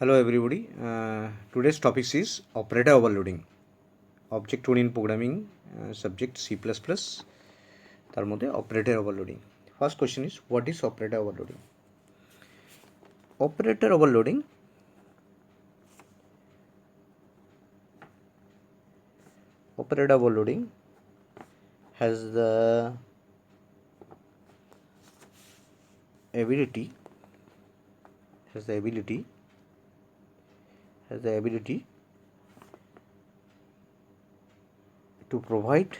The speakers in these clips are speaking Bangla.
Hello everybody. Today's topic is operator overloading. Object oriented programming subject C++. তার মধ্যে operator overloading. First question is, what is operator overloading? Operator overloading has the ability to provide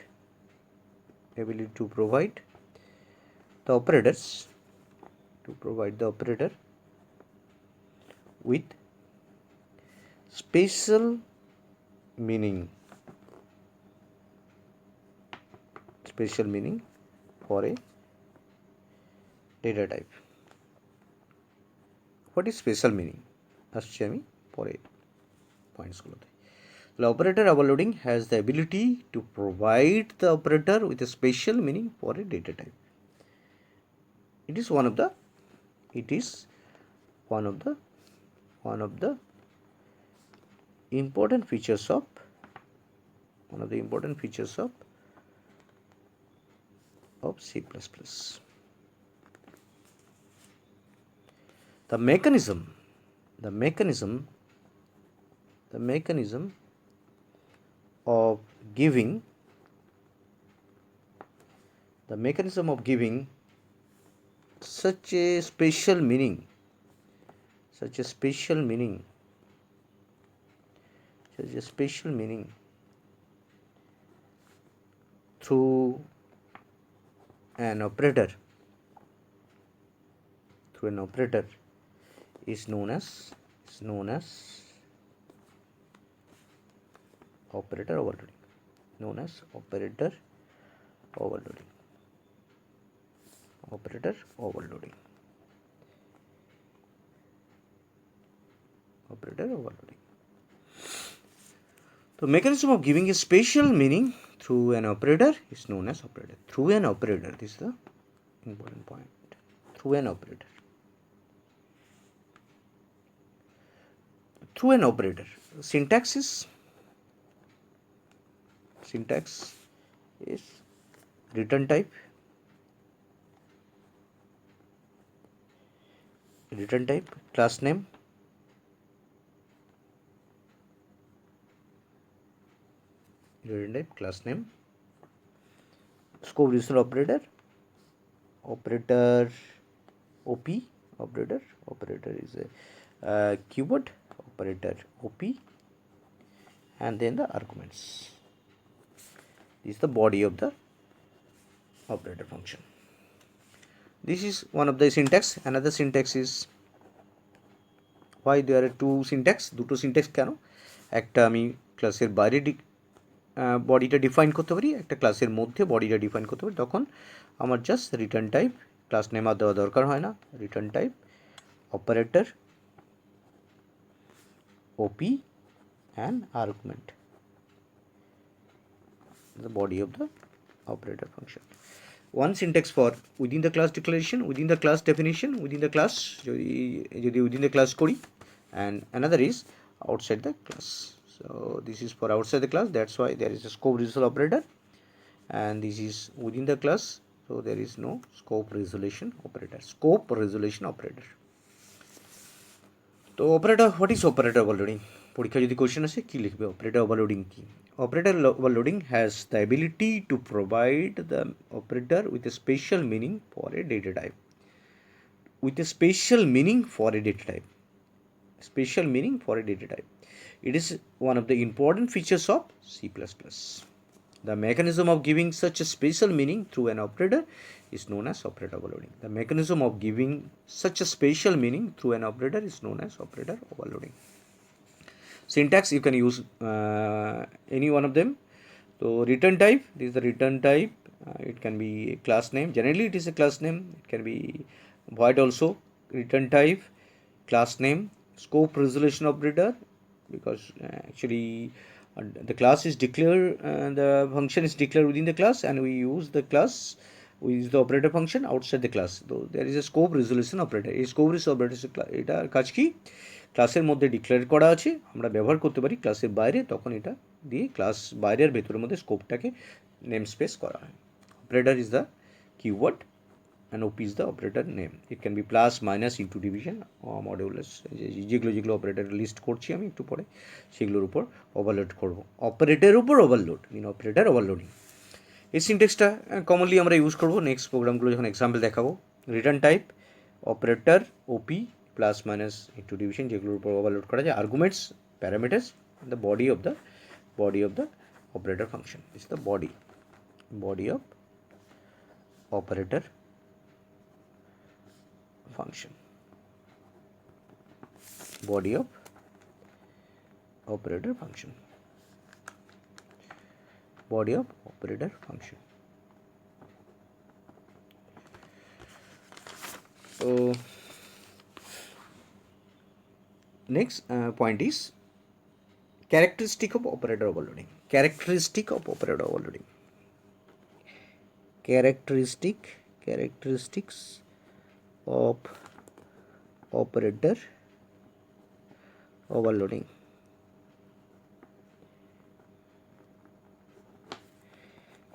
the operator with special meaning for a data type. What is special meaning? আসছি আমি পরে পয়েন্টসগুলোতে। The operator overloading has the ability to provide the operator with a special meaning for a data type. It is one of the important features of C++. The mechanism of giving such a special meaning through an operator is known as operator overloading. The mechanism of giving a special meaning through an operator is known as operator. Through an operator, this is the important point. Through an operator. Syntax is return type, class name, scope reducer operator OP, operator is a keyword, operator OP, and then the arguments. This is the body of the operator function. This is one of the syntax. Another syntax is, why there are two syntax, দুটো syntax কেন? একটা আমি ক্লাসের বাইরে বডিটা ডিফাইন করতে পারি, একটা ক্লাসের মধ্যে বডিটা ডিফাইন করতে পারি। তখন আমার just return type, class name আর দেওয়া দরকার হয় না। Return type operator O P and argument, the body of the operator function. One syntax for within the class declaration, within the class definition, within the class যদি within the class করি, and another is outside the class. So this is for outside the class, that's why there is a scope resolution operator, and this is within the class, so there is no scope resolution operator. তো operator, what is operator overloading? পরীক্ষা যদি কোয়েশ্চেন আসে কী লিখবে? অপারেটর ওভারলোডিং কী? Operator overloading has the ability to provide the operator with a special meaning for a data type. It is one of the important features of C++. The mechanism of giving such a special meaning through an operator is known as operator overloading. Syntax, you can use any one of them. So return type, this is the return type. It can be a class name. Generally it is a class name. It can be void also. Return type, class name, scope resolution operator, because actually the class is declared, the function is declared within the class, and we use the class is the operator function outside the class. So there is a scope resolution operator. এই scope resolution operator এটার কাজ কি, ক্লাসের মধ্যে ডিক্লেয়ার করা আছে, আমরা ব্যবহার করতে পারি ক্লাসের বাইরে, তখন এটা দিয়ে ক্লাস বাইরের ভেতরের মধ্যে স্কোপটাকে নেম স্পেস করা হয়। Operator is the keyword and OP is the operator name. It can be plus, minus, into, division, modulus, যেগুলো অপারেটর লিস্ট করছি আমি একটু পরে, সেগুলোর উপর ওভারলোড করব। অপারেটরের উপর ওভারলোড মিন অপারেটর ওভারলোডিং। এই সিনটেক্সটা কমনলি আমরা ইউজ করব নেক্সট প্রোগ্রামগুলো যখন এক্সাম্পল দেখাবো। রিটার্ন টাইপ অপারেটর ওপি প্লাস মাইনাস ইন্টু ডিভিশন, যেগুলোর উপর ওভারলোড করা যায়। Arguments, parameters, the body of the operator function is the body of operator function, body of operator function, body of operator function. So next point is characteristic of operator overloading. Characteristics of operator overloading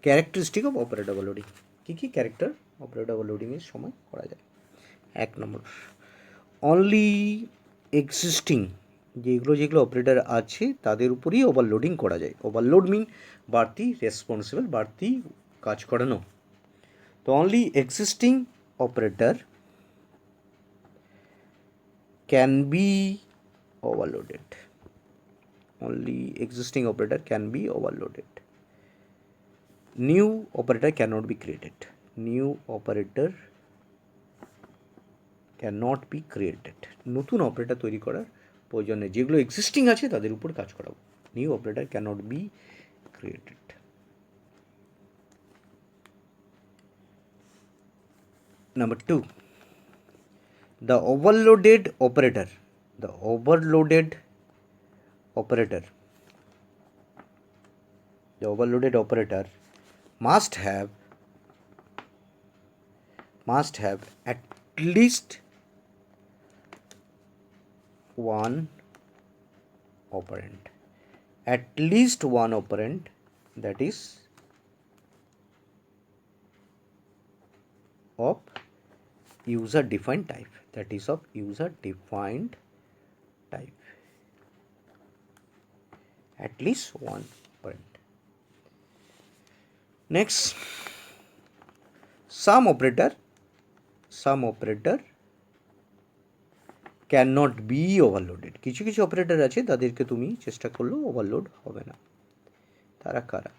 characteristic of operator overloading. কী কী ক্যারেক্টার অপারেটর ওভারলোডিংয়ের সময় করা যায়? 1 নম্বর, অনলি এক্সিস্টিং, যেগুলো অপারেটর আছে তাদের উপরেই ওভারলোডিং করা যায়। ওভারলোড মিন বাড়তি রেসপন্সিবল, বাড়তি কাজ করানো। তো only existing operator can be overloaded. Only existing operator can be overloaded. New operator cannot be created. New operator cannot be created. নতুন অপারেটর তৈরি করার প্রয়োজন নেই, যেগুলো এক্সিস্টিং আছে তাদের উপর কাজ করাবো। New operator cannot be created. Number 2, the overloaded operator must have at least one operand, that is of user defined type, at least one operand. Next, some operator cannot be overloaded. কিছু অপারেটর আছে তাদেরকে তুমি চেষ্টা করলেও ওভারলোড হবে না। তারা কারা?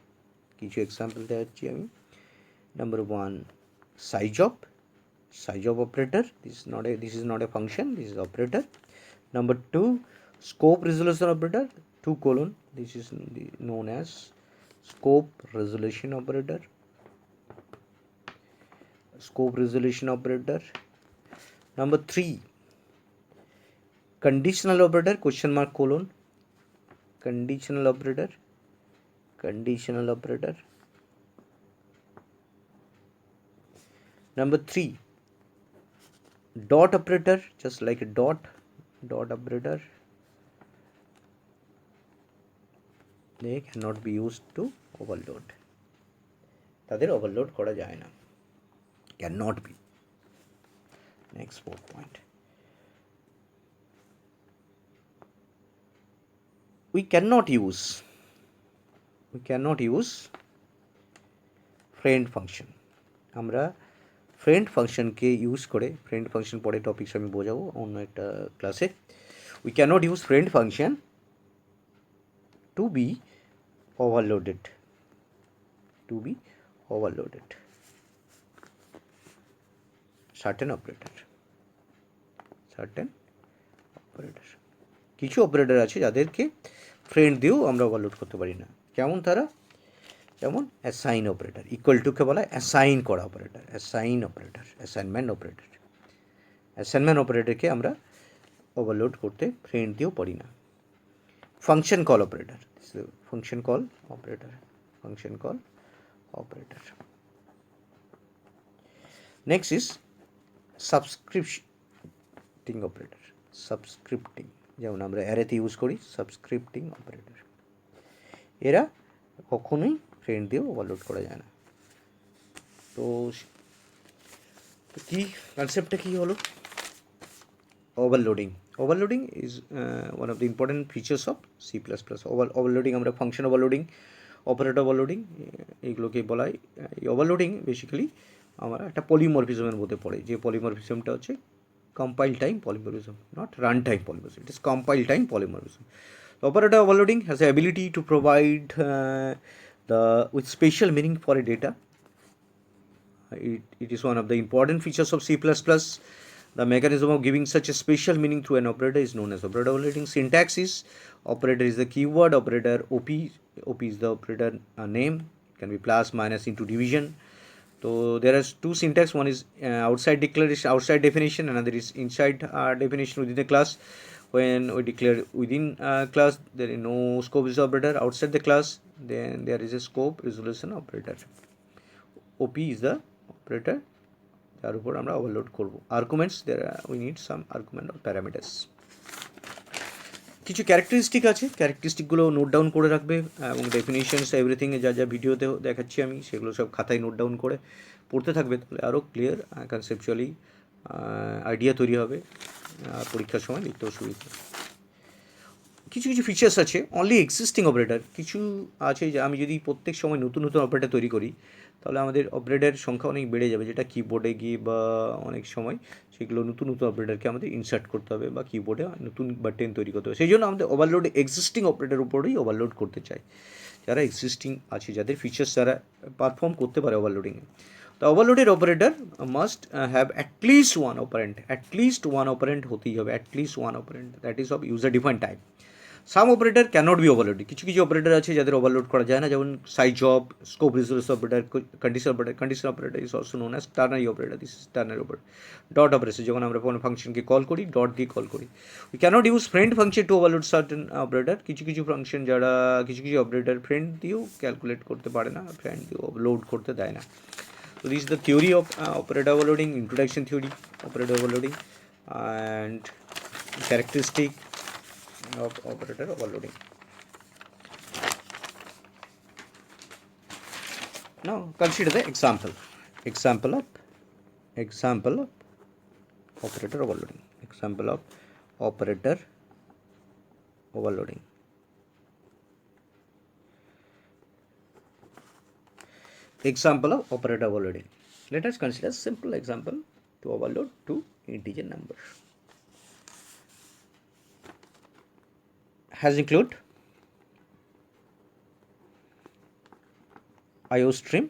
কিছু এক্সাম্পল দেখাচ্ছি আমি। Number 1, size of operator. This is not a function, this is operator. Number 2, scope resolution operator, 2: this is known as scope resolution operator. Number 3, conditional operator, ? conditional operator. Number 3, dot operator, just like a dot operator. They cannot be used to overload. তাদের ওভারলোড করা যায় না, cannot be. Next 4th point, we cannot use friend function. আমরা ফ্রেন্ড ফাংশনকে ইউজ করে, ফ্রেন্ড ফাংশন পরে টপিকস আমি বোঝাবো অন্য একটা ক্লাসে। We cannot use friend function to be overloaded certain operator. কিছু অপারেটর আছে যাদেরকে ফ্রেন্ড দিয়েও আমরা ওভারলোড করতে পারি না। কেমন তারা? যেমন অ্যাসাইন অপারেটর, ইকুয়াল টুকে বলা হয় অ্যাসাইন করা অপারেটর, অ্যাসাইনমেন্ট অপারেটরকে আমরা ওভারলোড করতে ফ্রেন্ড দিয়েও পারি না। Function call operator, next is subscripting operator. Subscripting, যেমন আমরা অ্যারেতে ইউজ করি সাবস্ক্রিপ্টিং অপারেটর। এরা কখনোই ফ্রেন্ড দিয়েও ওভারলোড করা যায় না। তো কি কনসেপ্টটা কী হলো? Overloading. Overloading is one of the important features of C plus plus. Overloading আমরা ফাংশন ওভারলোডিং, অপারেটর ওভারলোডিং এইগুলোকে বলা হয়। এই ওভারলোডিং বেসিক্যালি আমার একটা পলিমরফিজমের মধ্যে পড়ে, যে পলিমরফিজমটা হচ্ছে compile time polymorphism, not run time polymorphism, it is compile time polymorphism. Operator overloading has the ability to provide with special meaning for a data. It is one of the important features of C++. The mechanism of giving such a special meaning to an operator is known as operator overloading. Syntax is: operator is the keyword, operator op is the operator name, it can be plus, minus, into, division. So there are two syntax. One is outside declaration, outside definition. Another is inside definition within the class. When we declare within class, there is no scope is operator. Outside the class, then there is a scope resolution operator. OP is the operator যার উপর আমরা ওভারলোড করবো। Arguments, there we need some argument or parameters. কিছু ক্যারেক্টারিস্টিক আছে, ক্যারেক্টারিস্টিকগুলো নোট ডাউন করে রাখবে, এবং ডেফিনিশনস এভরিথিংয়ে যা যা ভিডিওতে দেখাচ্ছি আমি সেগুলো সব খাতায় নোট ডাউন করে পড়তে থাকবে, তাহলে আরও ক্লিয়ার কনসেপচুয়ালি আইডিয়া তৈরি হবে, পরীক্ষার সময় লিখতেও সুবিধা। কিছু কিছু ফিচার্স আছে অনলি এক্সিস্টিং অপারেটর, কিছু আছে যে আমি যদি প্রত্যেক সময় নতুন নতুন অপারেটর তৈরি করি তাহলে আমাদের অপারেটরের সংখ্যা অনেক বেড়ে যাবে, যেটা কিবোর্ডে গিয়ে বা অনেক সময় সেগুলো নতুন নতুন অপারেটরকে আমাদের ইনসার্ট করতে হবে বা কিবোর্ডে নতুন বাটন তৈরি করতে হবে। সেই জন্য আমাদের ওভারলোড এক্সিস্টিং অপারেটর উপরেই ওভারলোড করতে চাই, যারা এক্সিস্টিং আছে, যাদের ফিচার্স যারা পারফর্ম করতে পারে ওভারলোডিংয়ে। The overloaded operator must have at least one operand হতেই হবে, at least one operand, that is of user defined type. Some operator cannot be overloaded, কিছু কিছু অপারেটর আছে যাদের ওভারলোড করা যায় না, যেমন size job, scope resource operator, condition operator is also known as ternary operator, this is ternary operator. Dot operator, যখন আমরা কোনো ফাংশনকে কল করি ডট দিয়ে কল করি। We cannot use friend function to overload certain operator, কিছু কিছু ফাংশন যারা কিছু কিছু অপারেটর ফ্রেন্ড দিয়েও ক্যালকুলেট করতে পারে না, ফ্রেন্ড দিয়ে লোড করতে দেয় না। So this is the theory of operator overloading, introduction theory, operator overloading, and characteristic of operator overloading. Now consider the example of operator overloading. Example of operator overloading. Example of operator overloading. Let us consider simple example to overload two integer number. Has include IO stream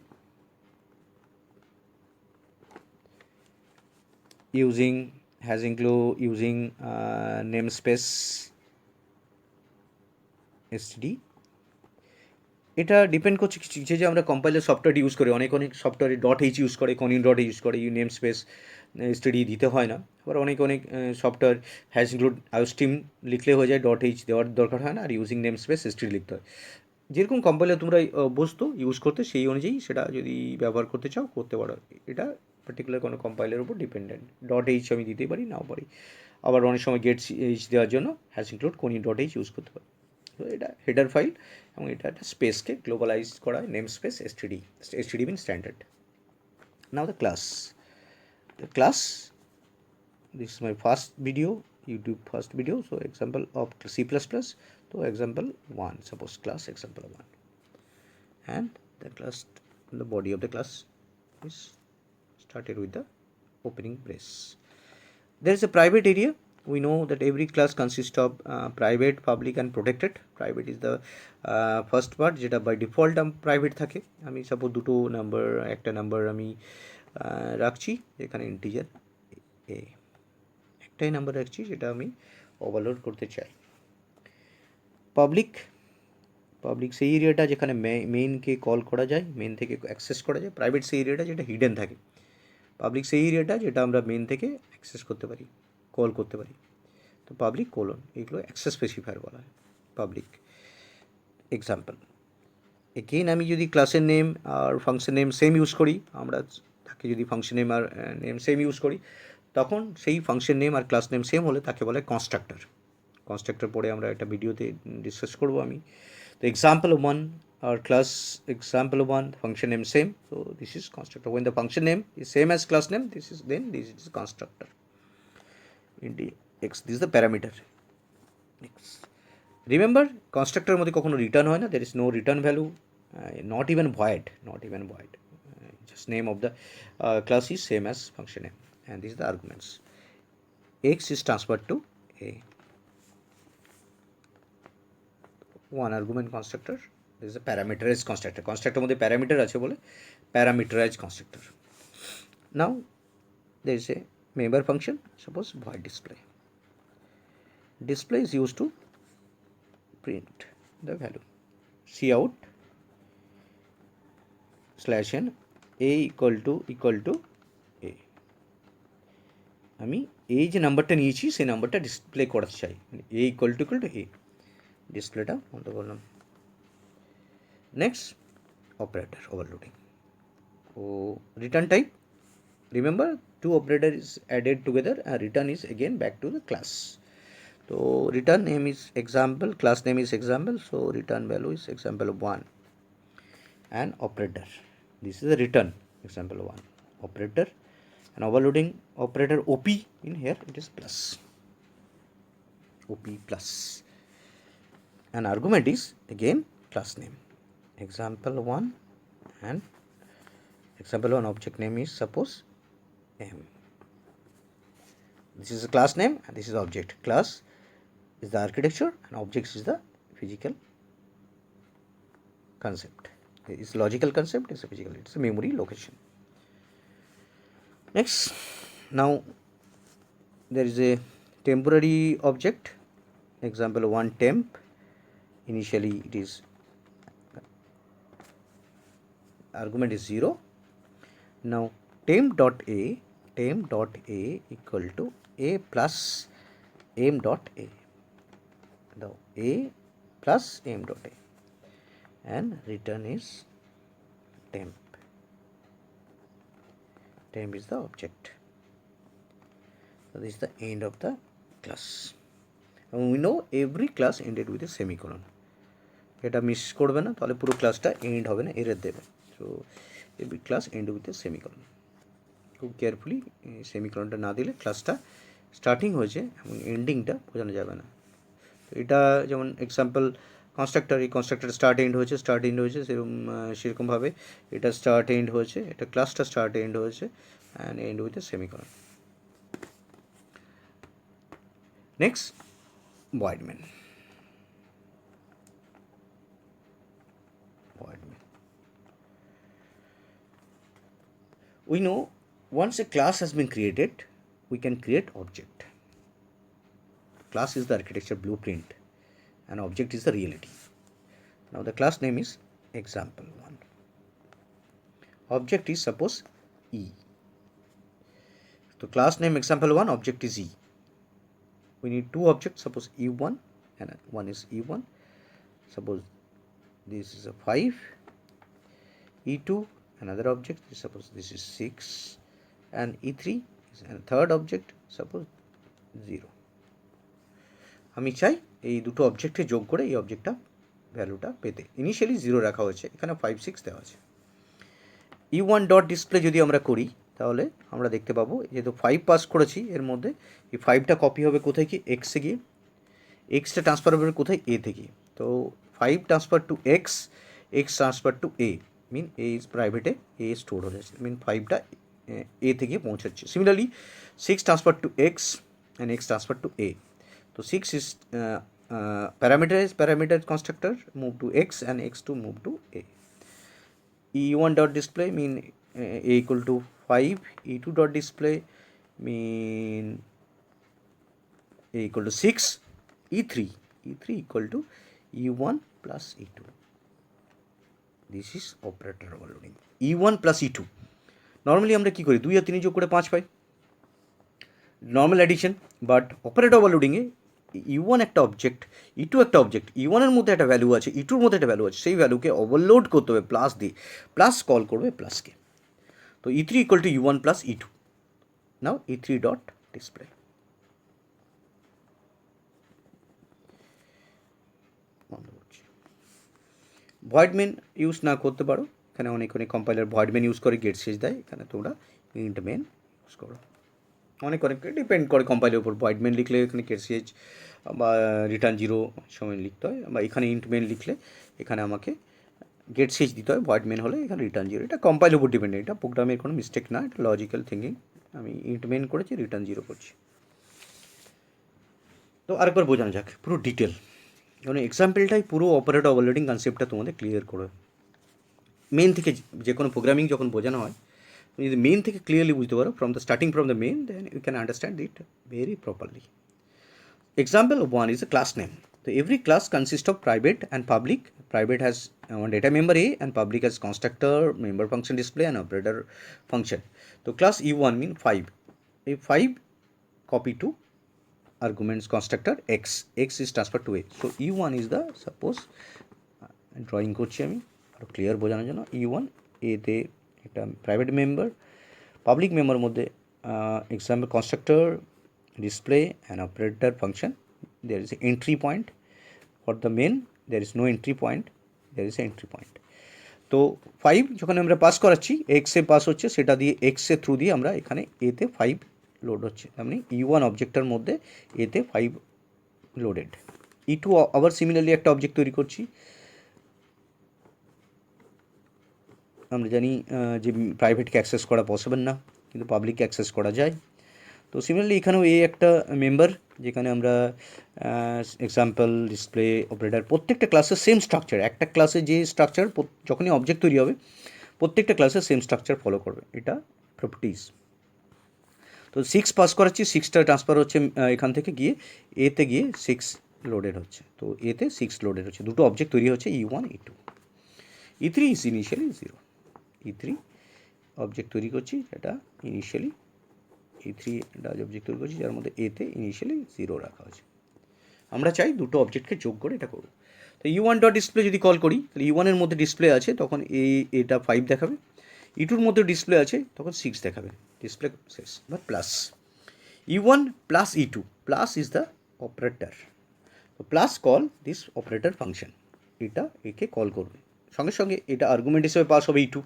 using namespace std. এটা ডিপেন্ড করছে কিছু যে আমরা কম্পাইলার সফটওয়্যার ইউজ করি, অনেক সফটওয়্যারে ডট এইচ ইউজ করে, কনিন ডট ইউজ করে, নেম স্পেস স্টাডি দিতে হয় না। আবার অনেক সফটওয়্যার হ্যাজ ইনক্লুড আইওস্ট্রিম লিখলে হয়ে যায়, ডট এইচ দেওয়ার দরকার হয় না, are using name space study লিখতে হয়। যেরকম কম্পাইলার তোমরা অভ্যস্ত ইউজ করতে, সেই অনুযায়ী সেটা যদি ব্যবহার করতে চাও করতে পারো। এটা পার্টিকুলার কোনো কম্পাইলারের উপর ডিপেন্ডেন্ট। ডট এইচ আমি দিতেই পারি, নাও পারি। আবার অনেক সময় গেট এইচ দেওয়ার জন্য hash include conio dot h use করতে পারি। তো এটা হেডার ফাইল, এবং এটা একটা স্পেসকে গ্লোবালাইজ করা হয়, name space STD mean standard. Now the class, this is my first video, YouTube first video, so example of C++, so example 1, suppose class example 1, and the class, the body of the class is started with the opening brace. There is a private area. We know that every class consists of private, public and protected. Private is the first part, যেটা by default প্রাইভেট থাকে। আমি সাপোজ দুটো নাম্বার, একটা নাম্বার আমি রাখছি এখানে ইন্টিজার এ, একটাই নাম্বার রাখছি যেটা আমি ওভারলোড করতে চাই। পাবলিক সেই এরিয়াটা যেখানে মেইনকে কল করা যায়, মেইন থেকে অ্যাক্সেস করা যায়। প্রাইভেট সেই এরিয়াটা যেটা হিডেন থাকে। পাবলিক সেই এরিয়াটা যেটা আমরা মেন থেকে অ্যাক্সেস করতে পারি, কল করতে পারি। তো পাবলিক কোলন, এগুলো অ্যাক্সেস স্পেসিফায়ার বলা হয় পাবলিক। এক্সাম্পল এগেইন, আমি যদি ক্লাসের নেম আর ফাংশন নেম সেম ইউজ করি, আমরা তাকে যদি ফাংশন নেম আর নেম সেম ইউজ করি, তখন সেই ফাংশন নেম আর ক্লাস নেম সেম হলে তাকে বলে কনস্ট্রাক্টর। কনস্ট্রাক্টর পরে আমরা একটা ভিডিওতে ডিসকাস করবো আমি। তো example one our class example one function name same, so this is constructor. When the function name is same as class name, this is constructor. In the x, this is the parameter x. Remember constructor মধ্যে কখনো রিটার্ন হয় না, there is no return value, not even void, just name of the class is same as function name, and this is the arguments. X is transferred to a, one argument constructor. This is a parameterized constructor. Constructor মধ্যে প্যারামিটার আছে বলে parameterized constructor. Now there is a member function, suppose void display. Display is used to print the value. Cout slash n a equal to a. আমি এই যে নাম্বারটা নিয়েছি সেই নাম্বারটা ডিসপ্লে করতে চাই, a equal to a, ডিসপ্লেটা বন্ধ করলাম। Next, operator overloading. Oh, return type. Remember, two operators is added together and return is again back to the class. So return name is example, class name is example, so return value is example 1. And operator, this is the return example 1 operator, and overloading operator op, in here it is plus, op plus, and argument is again class name example 1, and example 1 object name is suppose m. This is a class name and this is object. Class is the architecture and objects is the physical concept. It's logical concept, it's a physical, it's a memory location. Next, now there is a temporary object, example 1 temp. Initially it is argument is 0. Now temp dot a equal to a plus m dot a. Now a plus m dot a, and return is temp. Temp is the object. So this is the end of the class. And we know every class ended with a semicolon. এটা মিস করবে না, তাহলে পুরো ক্লাসটা এন্ড হবে না, এরর দেবে। So every class end with a semicolon. খুব কেয়ারফুলি সেমিকলনটা না দিলে ক্লাসটা স্টার্টিং হয়েছে এবং এন্ডিংটা বোঝানো যাবে না। তো এটা যেমন এক্সাম্পল কনস্ট্রাক্টর, এই কনস্ট্রাক্টর স্টার্ট এন্ড হয়েছে সেরকমভাবে এটা স্টার্ট এন্ড হয়েছে, এটা ক্লাসটা স্টার্ট এন্ড হয়েছে and end with a semicolon. Next, void main. We know once a class has been created, we can create object. Class is the architecture blueprint and object is the reality. Now the class name is example 1. Object is suppose E. So class name example 1, object is E. We need two objects, suppose E1 and one is E1. Suppose this is a 5, E2 another object, suppose this is 6, and E3 is a third object, suppose 0. আমি চাই এই দুটো অবজেক্টে যোগ করে এই অবজেক্টটা ভ্যালুটা পেতে। ইনিশিয়ালি 0 রাখা হয়েছে, এখানে 5 6 দেওয়া আছে। E1 ডট ডিসপ্লে যদি আমরা করি তাহলে আমরা দেখতে পাবো যেহেতু 5 পাস করেছি, এর মধ্যে এই 5টা কপি হবে কোথায় কি এক্সে গিয়ে, এক্সটা ট্রান্সফার হবে কোথায় এ থেকে। তো 5 transfer to x, x transfer to a, mean a is প্রাইভেটে এ স্টোর হয়ে যাচ্ছে, মিন 5টা এ থেকে পৌঁছাচ্ছে। Similarly 6 transfer to x and x transfer to A. তো 6 is parameter constructor, move to x and x to move to a. E1 dot display mean a equal to 5, E2 dot display mean a equal to 6, E3 equal to E1 plus E2. This is operator overloading. E1 plus E2 normally আমরা কি করি 2 আর 3 যোগ করে 5 পাই, নর্মাল অ্যাডিশন। বাট অপারেটর ওভারলোডিংয়ে E1 একটা অবজেক্ট, E2 একটা অবজেক্ট, E1 এর মধ্যে একটা ভ্যালু আছে, E2 এর মধ্যে একটা ভ্যালু আছে, সেই ভ্যালুকে ওভারলোড করতে হবে প্লাস দিয়ে, প্লাস কল করবে প্লাসকে। তো E3 equal to U1 plus E2. Now E3 dot display. Void main use না করতে পারো, এখানে অনেক কম্পাইলার ভয়েড মেন ইউজ করে গেট শেষ দেয়, এখানে তোমরা ইন্ট মেন ইউজ করো। অনেক ডিপেন্ড করে কম্পাইলের উপর। ভয়েড মেন লিখলে এখানে গেট শেষ বা রিটার্ন জিরো সময় লিখতে হয়, বা এখানে ইন্ট মেন লিখলে এখানে আমাকে গেট শেষ দিতে হয়, ভয়েড মেন হলে এখানে রিটার্ন জিরো। এটা কম্পাইলের উপর ডিপেন্ড, এটা প্রোগ্রামের কোনো মিস্টেক না, এটা লজিক্যাল থিঙ্কিং। আমি ইন্ট মেন করেছি, রিটার্ন জিরো করছি। তো আরেকবার বোঝানো যাক পুরো ডিটেল, কারণ এক্সাম্পলটাই পুরো অপারেটর ওভারলোডিং কনসেপ্টটা তোমাদের ক্লিয়ার করে। মেন থেকে যে কোনো প্রোগ্রামিং যখন বোঝানো হয়, তুমি যদি মেন থেকে ক্লিয়ারলি বুঝতে পারো, from the starting from the main, then you can understand it very properly. Example of one is a class name. So every class consists of private and public. Private has one data member A and public has constructor, member function display and operator function. So class E1 means 5. If 5 copy to arguments constructor X. X is transferred to A. So E1 is the, suppose drawing করছি আমি আরো ক্লিয়ার বোঝানোর জন্য, E1 A তে একটা প্রাইভেট মেম্বার, পাবলিক মেম্বার মধ্যে example constructor, display and operator function. There is an entry point for the main, there is no entry point, there is an entry point. তো 5 যখন আমরা পাস করাচ্ছি, x এ পাস হচ্ছে, সেটা দিয়ে x এর থ্রু দিয়ে আমরা এখানে a তে 5 লোড হচ্ছে, মানে E1 অবজেক্টের মধ্যে a তে 5 লোডেড। E2 আবার সিমিলারলি একটা অবজেক্ট তৈরি করছি। আমরা জানি যে প্রাইভেটকে অ্যাক্সেস করা পসিবল না, কিন্তু পাবলিককে অ্যাক্সেস করা যায়। তো সিমিলারলি এখানেও এই একটা মেম্বার, যেখানে আমরা এক্সাম্পল, ডিসপ্লে, অপারেটর, প্রত্যেকটা ক্লাসের সেম স্ট্রাকচার, একটা ক্লাসে যে স্ট্রাকচার যখনই অবজেক্ট তৈরি হবে প্রত্যেকটা ক্লাসের সেম স্ট্রাকচার ফলো করবে, এটা প্রপার্টিজ। তো 6 পাস করাচ্ছি, 6টা ট্রান্সফার হচ্ছে এখান থেকে গিয়ে এতে গিয়ে 6 লোডেড হচ্ছে, তো এতে 6 লোডেড হচ্ছে, দুটো অবজেক্ট তৈরি হচ্ছে E1 E2। E3 is initially 0। E3 object তৈরি করছি, এটা ইনিশিয়ালি E3 ডাজ অবজেক্ট তৈরি করছি, যার মধ্যে এতে ইনিশিয়ালি 0 রাখা আছে। আমরা চাই দুটো অবজেক্টকে যোগ করে এটা করব। তো E1 ডট ডিসপ্লে যদি কল করি, তাহলে E1 এর মধ্যে ডিসপ্লে আছে, তখন এটা 5 দেখাবে। E2 এর মধ্যে ডিসপ্লে আছে, তখন 6 দেখাবে, ডিসপ্লে শেষ। বা plus E1 plus E2, plus is the operator, তো plus call this operator function, এটা একে কল করবে, সঙ্গে সঙ্গে এটা আর্গুমেন্ট হিসেবে পাস হবে E2।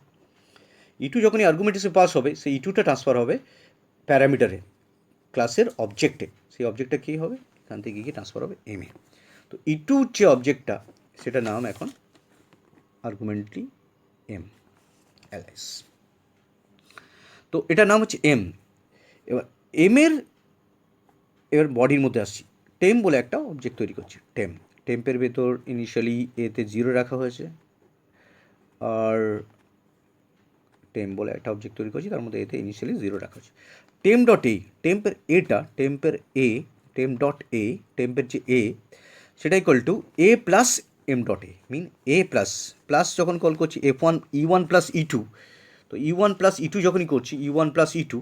E2 যখনই আর্গুমেন্ট হিসেবে পাস হবে, সেই E2টা ট্রান্সফার হবে প্যারামিটারে, ক্লাসের অবজেক্টে, সেই অবজেক্টটা কী হবে, এখান থেকে গিয়ে ট্রান্সফার হবে এম এ। তো E2 যে অবজেক্টটা, সেটা নাম এখন আর্গুমেন্টলি এম, এলএস। তো এটার নাম হচ্ছে এম। এবার এমের বডির মধ্যে আসছি, টেম বলে একটা অবজেক্ট তৈরি করছি, টেম্পের ভেতর ইনিশিয়ালি এতে 0 রাখা হয়েছে, আর টেম বলে একটা অবজেক্ট তৈরি করছি, তার মধ্যে এতে ইনিশিয়ালি 0 রাখা হয়েছে। টেম ডট এ, টেম্পের এটা, টেম্পের এ, টেম ডট এ, টেম্পের যে এ, সেটা equal to a plus m dot a, mean a plus, plus যখন কল করছি F1 E1 প্লাস E2, তো E1 প্লাস E2 যখনই করছি, E1 প্লাস E2,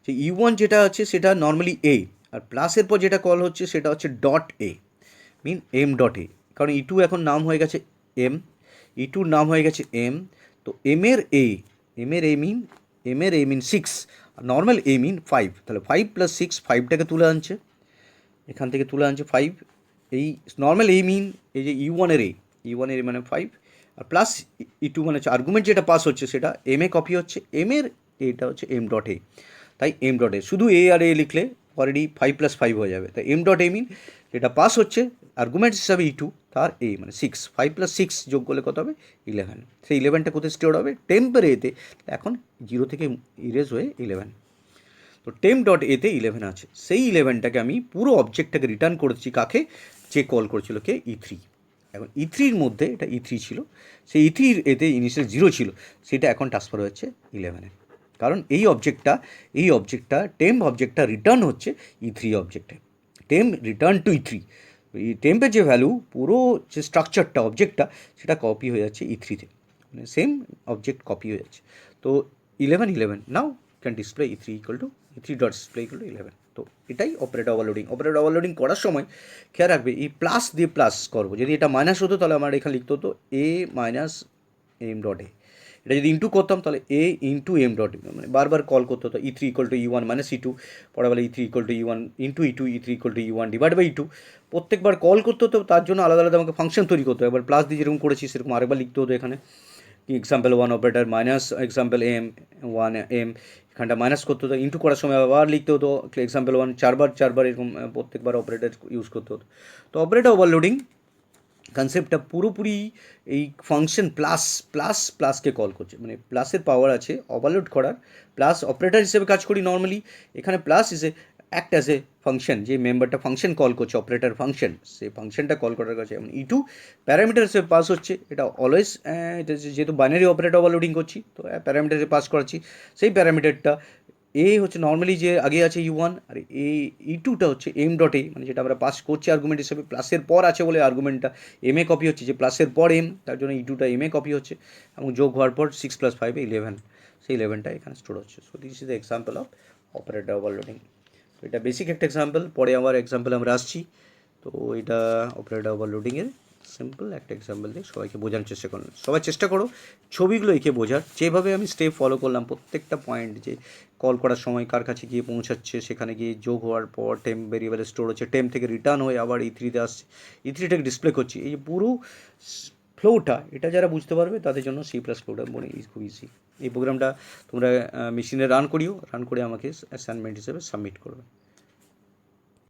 যে E1 যেটা আছে সেটা নর্মালি এ, আর প্লাসের পর যেটা কল হচ্ছে সেটা হচ্ছে dot a, mean m dot a, কারণ E2 এখন নাম হয়ে গেছে এম, E2 নাম হয়ে গেছে এম, তো এমের এ, এমের এ মিন 6, নর্মাল এ মিন 5, তাহলে 5 প্লাস 6, 5টাকে তুলে আনছে, এখান থেকে তুলে আনছে 5, এই নর্মাল এ মিন এই যে E1 এর এ মানে 5, আর প্লাস E2 মানে হচ্ছে আর্গুমেন্ট যেটা পাস হচ্ছে সেটা এম এ কপি হচ্ছে, এমের এটা হচ্ছে এম ডট এ, তাই এম ডট এ, শুধু এ আর এ লিখলে অলরেডি 5 প্লাস 5 হয়ে যাবে, তাই এম ডট এ মিন যেটা পাস হচ্ছে আর্গুমেন্ট হিসাবে E2, তার এ মানে 6, 5 প্লাস 6 যোগ করলে কত হবে 11, সেই 11টা কোথায় স্টোর হবে, টেম্পের এতে, এখন 0 থেকে ইরেজ হয়ে 11, তো টেম ডট এতে 11 আছে, সেই 11টাকে আমি পুরো অবজেক্টটাকে রিটার্ন করেছি কাকে, যে কল করেছিল কে, E3। এখন E3-র মধ্যে এটা E3 ছিল, সেই E3-র এতে ইনিশিয়াল 0 ছিল, সেটা এখন ট্রান্সফার হচ্ছে 11-এ, কারণ এই অবজেক্টটা টেম্প অবজেক্টটা রিটার্ন হচ্ছে E3 অবজেক্টে, temp return to E3, এই টেম্পের যে ভ্যালু, পুরো যে স্ট্রাকচারটা অবজেক্টটা, সেটা কপি হয়ে যাচ্ছে E3-তে, মানে সেম অবজেক্ট কপি হয়ে যাচ্ছে। তো 11 now can display E3 equal two E3 dot display equal to 11। তো এটাই অপারেটর ওভারলোডিং করার সময় খেয়াল রাখবে, এই প্লাস দিয়ে প্লাস করবো, যদি এটা মাইনাস হতো তাহলে আমার এখানে লিখতে হতো এ মাইনাস এম ডট এ, এটা যদি ইন্টু করতাম তাহলে এ ইন্টু এম ডট মানে বারবার কল করতে হতো E3 equal to E1 minus E2, পরে বলে E3 equal to E1 into E2, E3 equal to E1 divide by E2, প্রত্যেকবার কল করতে হতো, তার জন্য আলাদা আলাদা আমাকে ফাংশন তৈরি করতে হবে। একবার প্লাস দিয়ে যেরকম করেছি সেরকম আরেকবার লিখতে হতো এখানে example 1 operator minus example m 1 m, এখানটা মাইনাস করতে হতো, ইন্টু করার সময় আবার লিখতে হতো এক্সাম্পল 1 চারবার এরকম প্রত্যেকবার অপারেটার ইউজ করতে হতো। তো অপারেটর ওভারলোডিং কনসেপ্টটা পুরোপুরি এই ফাংশন প্লাসকে কল করছে, মানে প্লাসের পাওয়ার আছে ওভারলোড করার, প্লাস অপারেটর হিসেবে কাজ করি নর্মালি, এখানে plus is a act as a function, যে মেম্বারটা ফাংশন কল করছে অপারেটর ফাংশন, সেই ফাংশনটা কল করার কাছে যেমন E2 প্যারামিটার হিসেবে পাস হচ্ছে, এটা অলওয়েজ এটা যেহেতু বাইনারি অপারেটর ওভারলোডিং করছি তো প্যারামিটারে পাস করাচ্ছি, সেই প্যারামিটারটা এ হচ্ছে নর্মালি যে আগে আছে E1, আর E2টা হচ্ছে এম ডট এ, মানে যেটা আমরা পাস করছি আর্গুমেন্ট হিসেবে, প্লাসের পর আছে বলে আর্গুমেন্টটা এম এ কপি হচ্ছে, যে প্লাসের পর এম তার জন্য E2টা এম এ কপি হচ্ছে, এবং যোগ হওয়ার পর 6 + 5 11, সেই 11টা এখানে স্টোর হচ্ছে। So this is the example of operator overloading. তো এটা বেসিক একটা এক্সাম্পল, পরে আবার এক্সাম্পল আমরা আসছি। তো এটা অপারেটর ওভারলোডিংয়ের সিম্পল একটা এক্সাম্পল দিয়ে সবাইকে বোঝানোর চেষ্টা করলাম। সবাই চেষ্টা করো ছবিগুলো এঁকে বোঝার, যেভাবে আমি স্টেপ ফলো করলাম প্রত্যেকটা পয়েন্ট, যে কল করার সময় কার কাছে গিয়ে পৌঁছাচ্ছে, সেখানে গিয়ে যোগ হওয়ার পর টেম্প ভেরিয়েবলে স্টোর হচ্ছে, টেম্প থেকে রিটার্ন হয়ে আবার E3তে আসছে, E3টাকে ডিসপ্লে করছি, এই যে পুরো ফ্লোটা, এটা যারা বুঝতে পারবে তাদের জন্য C++ ফ্লোটা মনে খুব ইজি। এই প্রোগ্রামটা তোমরা মেশিনে রান করে আমাকে অ্যাসাইনমেন্ট হিসেবে সাবমিট করবে।